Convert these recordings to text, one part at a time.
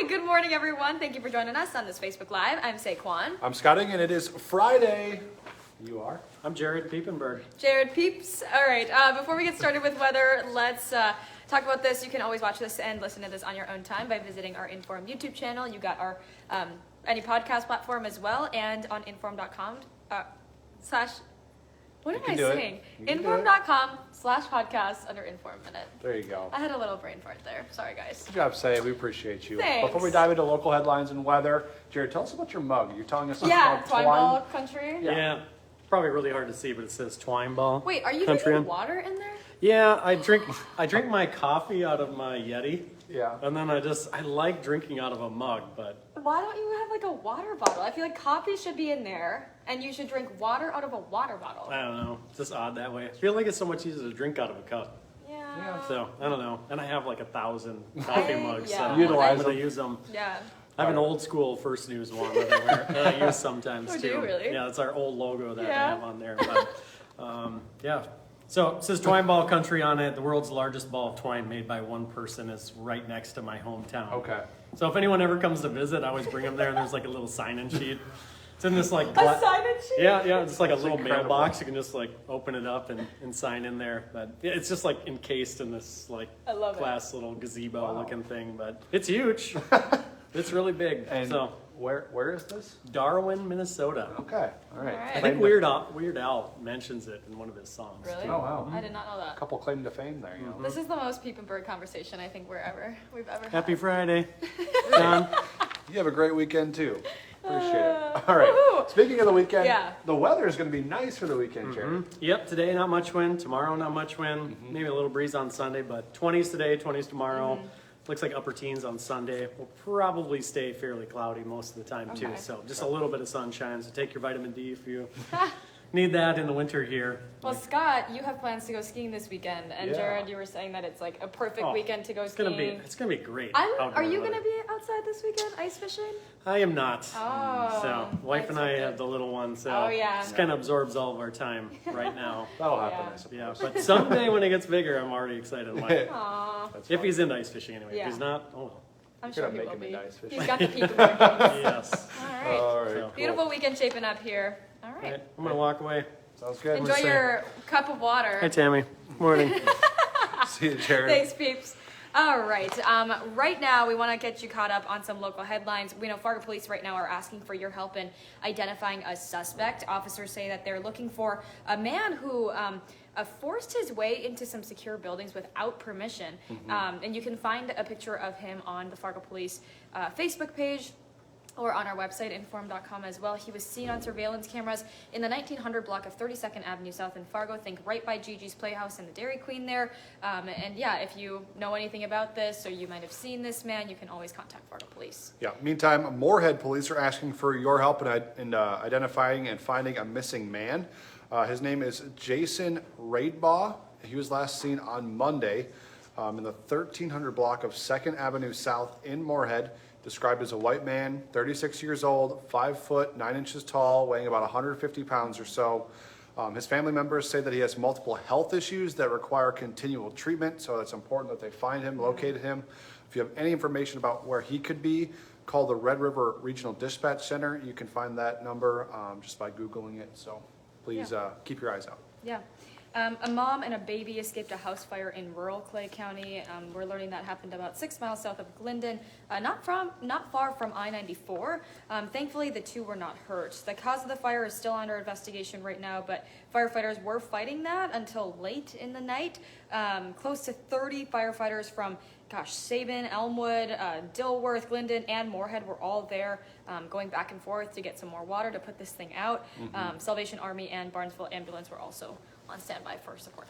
Hi, good morning, everyone. Thank you for joining us on this Facebook Live. I'm Saquon. I'm Scotting, and it is Friday. You are? I'm Jared Piepenberg. Jared Peeps. All right, before we get started with weather, let's talk about this. You can always watch this and listen to this on your own time by visiting our InForum YouTube channel. You got our any podcast platform as well, and on inforum.com what am I saying? Inforum.com/podcast under InForum Minute. There you go. I had a little brain fart there. Sorry, guys. Good job, Say. We appreciate you. Thanks. Before we dive into local headlines and weather, Jared, tell us about your mug. You're telling us Yeah, about Twine Ball Country. Yeah. Probably really hard to see, but it says Twine Ball. Wait, are you Country drinking water in there? Yeah, I drink my coffee out of my Yeti. Yeah. And then I like drinking out of a mug, but Why don't you have like a water bottle? I feel like coffee should be in there, and you should drink water out of a water bottle. I don't know. It's just odd that way. I feel like it's so much easier to drink out of a cup. Yeah. So, I don't know. And I have like 1,000 coffee mugs, yeah. so Utilize I'm going them. to use them. Yeah. I have an old school First News one that I use sometimes Oh, too. do you really? Yeah, it's our old logo that Yeah. I have on there. But yeah. So it says Twine Ball Country on it. The world's largest ball of twine made by one person is right next to my hometown. Okay. So if anyone ever comes to visit, I always bring them there, and there's like a little sign-in sheet. It's in this like A sign-in sheet? yeah, it's like a little incredible. mailbox. You can just like open it up and sign in there. But yeah, it's just like encased in this like I love it. glass little gazebo looking thing. But it's huge. It's really big. And So where is this? Darwin, Minnesota. Okay. All right. All right. I think Weird Al mentions it in one of his songs. Really? Oh, wow. I did not know that. A couple claim to fame there, you know. This is the most Peep and Bird conversation I think we've ever Happy had. Friday, John. You have a great weekend, too. Appreciate it. All right. woohoo. Speaking of the weekend, Yeah. the weather is going to be nice for the weekend, Jared. Yep, today not much wind. Tomorrow not much wind. Maybe a little breeze on Sunday, but 20s today, 20s tomorrow. Looks like upper teens on Sunday. Will probably stay fairly cloudy most of the time too. Okay. So just a little bit of sunshine. So take your vitamin D if you need that in the winter here. Well, Scott, you have plans to go skiing this weekend, and Yeah. Jared, you were saying that it's like a perfect Oh, weekend to go It's skiing. gonna be great. Are outdoor you weather. gonna be outside this weekend ice fishing? I am not. Oh, So wife and I expected. have the little one. So Oh, yeah. just kind of absorbs all of our time right now. That'll happen, Yeah. I suppose. Yeah, but someday when it gets bigger, I'm already excited. Like, Aw, That's if fun. he's into ice fishing anyway. Yeah. If he's not, oh well. I'm You're sure gonna he make will him be. into ice fishing. He's got the Peep and Bird genes. Yes. All right. All right. So- Cool. Beautiful weekend shaping up here. All right. Right, I'm gonna walk away. Sounds good. Enjoy your cup of water. Hi, Tammy. Morning. See you, Jared. Thanks, peeps. All right. Right now, we want to get you caught up on some local headlines. We know Fargo police right now are asking for your help in identifying a suspect. Officers say that they're looking for a man who forced his way into some secure buildings without permission. And you can find a picture of him on the Fargo police Facebook page, or on our website, inforum.com as well. He was seen on surveillance cameras in the 1900 block of 32nd Avenue South in Fargo. Think right by Gigi's Playhouse and the Dairy Queen there. And yeah, if you know anything about this or you might have seen this man, you can always contact Fargo Police. Yeah. Meantime, Moorhead police are asking for your help in identifying and finding a missing man. His name is Jason Raidbaugh. He was last seen on Monday in the 1300 block of 2nd Avenue South in Moorhead. Described as a white man, 36 years old, 5 foot 9 inches tall, weighing about 150 pounds or so. His family members say that he has multiple health issues that require continual treatment, so it's important that they find him, locate him. If you have any information about where he could be, call the Red River Regional Dispatch Center. You can find that number just by Googling it, so please keep your eyes out. Yeah. A mom and a baby escaped a house fire in rural Clay County. We're learning that happened about 6 miles south of Glyndon, not far from I-94. Thankfully, the two were not hurt. The cause of the fire is still under investigation right now, but firefighters were fighting that until late in the night. Close to 30 firefighters from Sabin, Elmwood, Dilworth, Glyndon, and Moorhead were all there going back and forth to get some more water to put this thing out. Salvation Army and Barnesville Ambulance were also on standby for support.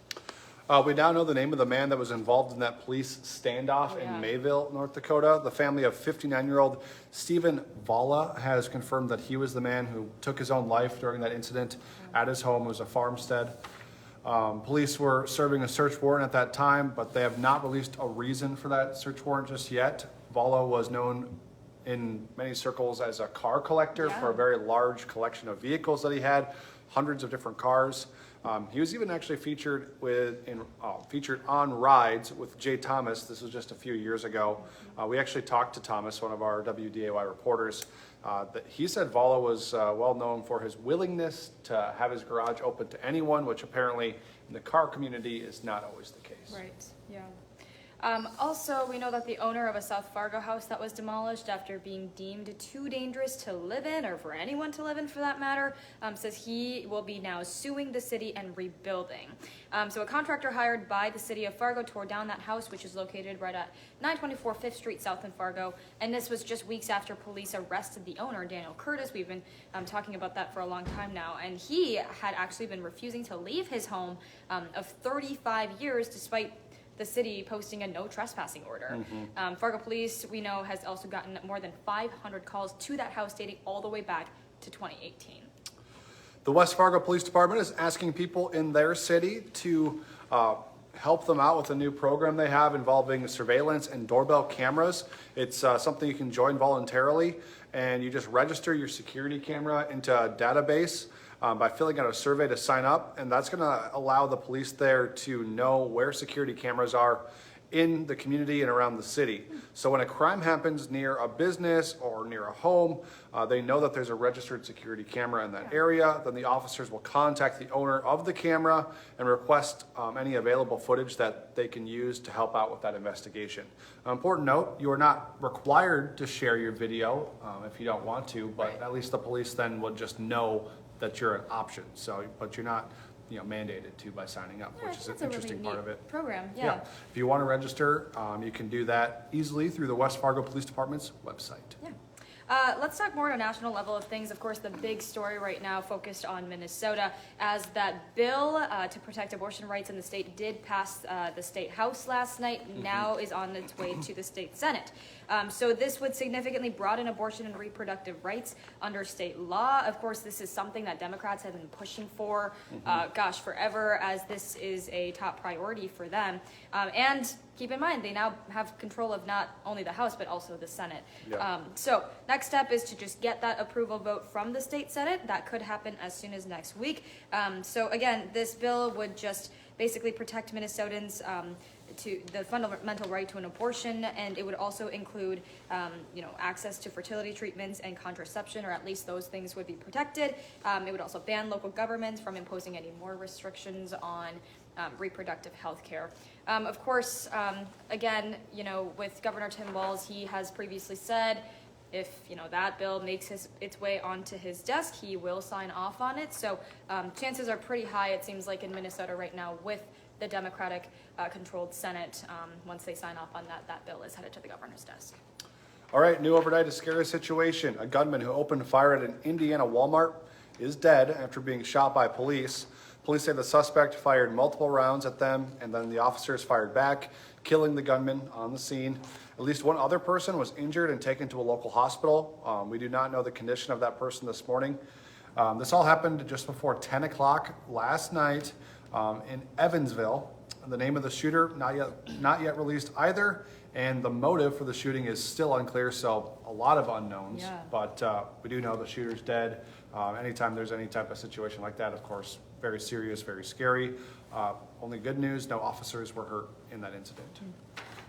We now know the name of the man that was involved in that police standoff Oh, yeah. in Mayville, North Dakota. The family of 59-year-old Stephen Valla has confirmed that he was the man who took his own life during that incident at his home. It was a farmstead. Police were serving a search warrant at that time, but they have not released a reason for that search warrant just yet. Valla was known in many circles as a car collector for a very large collection of vehicles that he had, hundreds of different cars. He was even actually featured featured on Rides with Jay Thomas. This was just a few years ago. We actually talked to Thomas, one of our WDAY reporters. That he said Valo was well known for his willingness to have his garage open to anyone, which apparently in the car community is not always the case. Right, yeah. Also, we know that the owner of a South Fargo house that was demolished after being deemed too dangerous to live in, or for anyone to live in for that matter, says he will be now suing the city and rebuilding. So a contractor hired by the city of Fargo tore down that house, which is located right at 924 5th Street South in Fargo. And this was just weeks after police arrested the owner, Daniel Curtis. We've been talking about that for a long time now. And he had actually been refusing to leave his home of 35 years despite the city posting a no trespassing order. Fargo Police, we know, has also gotten more than 500 calls to that house dating all the way back to 2018. The West Fargo Police Department is asking people in their city to help them out with a new program they have involving surveillance and doorbell cameras. It's something you can join voluntarily, and you just register your security camera into a database by filling out a survey to sign up, and that's going to allow the police there to know where security cameras are in the community and around the city. So when a crime happens near a business or near a home, they know that there's a registered security camera in that area. Then the officers will contact the owner of the camera and request any available footage that they can use to help out with that investigation. Important note, you are not required to share your video if you don't want to, but at least the police then will just know that you're an option. So, but you're not, mandated to by signing up, which is an interesting part of it. Program, Yeah. If you want to register, you can do that easily through the West Fargo Police Department's website. Yeah. Let's talk more at a national level of things. Of course, the big story right now focused on Minnesota, as that bill to protect abortion rights in the state did pass the state house last night, now is on its way to the state senate. So this would significantly broaden abortion and reproductive rights under state law. Of course, this is something that Democrats have been pushing for, forever, as this is a top priority for them. And keep in mind, they now have control of not only the House, but also the Senate. Yeah. So next step is to just get that approval vote from the state Senate. That could happen as soon as next week. So again, this bill would just basically protect Minnesotans to the fundamental right to an abortion, and it would also include, access to fertility treatments and contraception, or at least those things would be protected. It would also ban local governments from imposing any more restrictions on reproductive health care. Of course, again, with Governor Tim Walz, he has previously said if that bill makes its way onto his desk, he will sign off on it. So chances are pretty high, it seems like, in Minnesota right now with the Democratic controlled Senate. Once they sign off on that bill is headed to the governor's desk. All right, new overnight, a scary situation. A gunman who opened fire at an Indiana Walmart is dead after being shot by police. Police say the suspect fired multiple rounds at them, and then the officers fired back, killing the gunman on the scene. At least one other person was injured and taken to a local hospital. We do not know the condition of that person this morning. This all happened just before 10 o'clock last night in Evansville. The name of the shooter, not yet released either, and the motive for the shooting is still unclear, so a lot of unknowns. Yeah. But we do know the shooter's dead. Anytime there's any type of situation like that, of course, very serious, very scary. Only good news, no officers were hurt in that incident.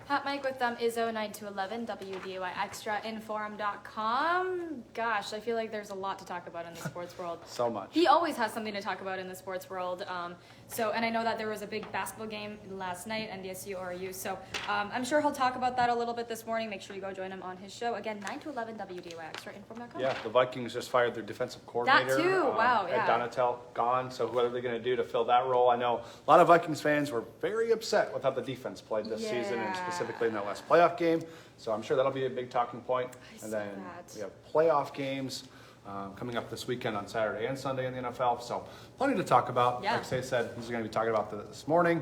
Hot Mike with Dom Izzo, 9 to 11, WDAY Extra, InForum.com. Gosh, I feel like there's a lot to talk about in the sports world. So much. He always has something to talk about in the sports world. And I know that there was a big basketball game last night, NDSU RU. So I'm sure he'll talk about that a little bit this morning. Make sure you go join him on his show. Again, 9 to 11, WDAY Extra, InForum.com. Yeah, the Vikings just fired their defensive coordinator. That too, wow, yeah. Ed Donatel gone, so what are they going to do to fill that role? I know a lot of Vikings fans were very upset with how the defense played this season, and specifically in that last playoff game. So I'm sure that'll be a big talking point. And then we have playoff games coming up this weekend on Saturday and Sunday in the NFL. So plenty to talk about. Yeah. Like Say said, he's going to be talking about this morning.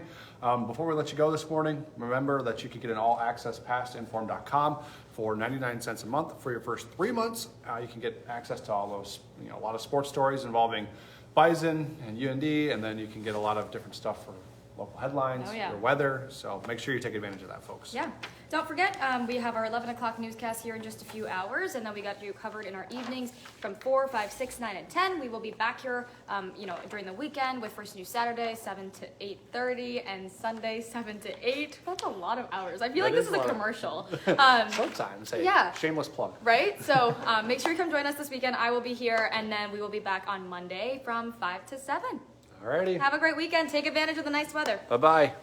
Before we let you go this morning, remember that you can get an all-access pass to InForum.com for 99 cents a month for your first 3 months. You can get access to all those, a lot of sports stories involving Bison and UND, and then you can get a lot of different stuff for local headlines, your weather. So make sure you take advantage of that, folks. Yeah. Don't forget, we have our 11 o'clock newscast here in just a few hours, and then we got you covered in our evenings from 4, 5, 6, 9, and 10. We will be back here, during the weekend with First News Saturday, 7 to 8:30, and Sunday, 7 to 8. That's a lot of hours. I feel like this is a commercial. Sometimes, hey, Yeah. shameless plug. Right? So make sure you come join us this weekend. I will be here, and then we will be back on Monday from 5 to 7. Alrighty. Have a great weekend. Take advantage of the nice weather. Bye-bye.